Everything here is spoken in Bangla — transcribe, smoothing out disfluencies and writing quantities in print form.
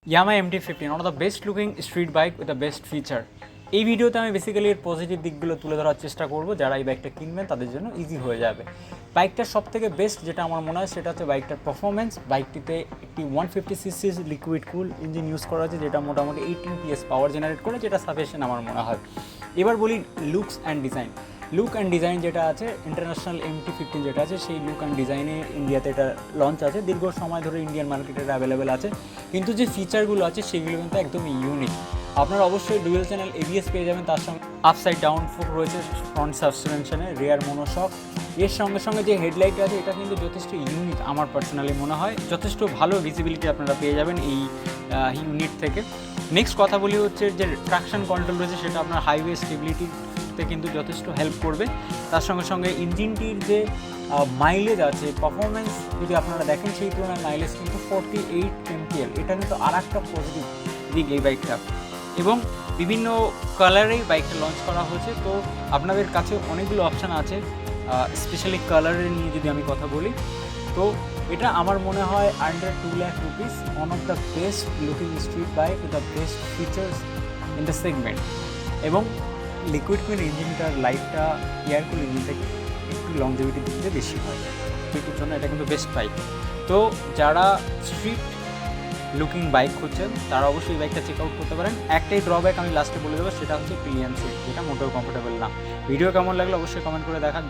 Yamaha MT-15, one of the best looking street bike with the best feature. এই ভিডিওতে আমি বেসিক্যালি এর পজিটিভ দিকগুলো তুলে ধরার চেষ্টা করব, যারা এই বাইকটা কিনবেন তাদের জন্য ইজি হয়ে যাবে। বাইকটার সবথেকে বেস্ট যেটা আমার মনে হয় সেটা হচ্ছে বাইকটার পারফরমেন্স। বাইকটিতে একটি 150cc লিকুইড কুল ইঞ্জিন ইউজ করা হয়েছে, যেটা মোটামুটি 18 PS পাওয়ার জেনারেট করে, যেটা সাফিসিয়েন্ট আমার মনে হয়। এবার বলি looks and design. Look and design যেটা আছে, ইন্টারন্যাশনাল MT-15 যেটা আছে, সেই লুক অ্যান্ড ডিজাইনে ইন্ডিয়াতে এটা লঞ্চ আছে, দীর্ঘ সময় ধরে ইন্ডিয়ান মার্কেটে অ্যাভেলেবেল আছে। কিন্তু যে ফিচারগুলো আছে সেগুলো কিন্তু একদমই ইউনিক। আপনারা অবশ্যই ডুয়েল চ্যানেল ABS পেয়ে যাবেন, তার সঙ্গে আপসাইড ডাউন ফোক রয়েছে ফ্রন্ট সাসপেনশনে, রেয়ার মোনোশক। এর সঙ্গে সঙ্গে যে হেডলাইট আছে এটা কিন্তু যথেষ্ট ইউনিক আমার পার্সোনালি মনে হয়। যথেষ্ট ভালো ভিজিবিলিটি আপনারা পেয়ে যাবেন এই ইউনিট থেকে। নেক্সট কথা বলি হচ্ছে যে ট্রাকশন কন্ট্রোল রয়েছে, সেটা আপনার হাইওয়ে স্টেবিলিটিতে কিন্তু যথেষ্ট হেল্প করবে। তার সঙ্গে সঙ্গে ইঞ্জিনটির যে মাইলেজ আছে, পারফরমেন্স যদি আপনারা দেখেন সেই তুলনায় মাইলেজ কিন্তু 48 MPL, এটা কিন্তু আর একটা পজিটিভ দিক এই বাইকটা। এবং বিভিন্ন কালারেই বাইকটা লঞ্চ করা হয়েছে, তো আপনাদের কাছে অনেকগুলো অপশান আছে। স্পেশালি কালারের নিয়ে যদি আমি কথা বলি, তো এটা আমার মনে হয় under 2 lakh rupees, one of the best looking street bike with the best features in the segment. এবং লিকুইড কুইল ইঞ্জিনটার লাইফটা এয়ার কুল ইঞ্জিন থেকে একটু লংজিভিটির দিকে বেশি হয়, সেটির জন্য এটা কিন্তু বেস্ট বাইক। তো যারা স্ট্রিট লুকিং বাইক খুঁজছেন তারা অবশ্যই বাইকটা চেক আউট করতে পারেন। একটাই ড্রব্যাক আমি লাস্টে বলে দেবো, সেটা হচ্ছে পিলিয়ন সিট, যেটা মোটেও কমফোর্টেবল না। ভিডিও কেমন লাগলো অবশ্যই কমেন্ট করে দেখান।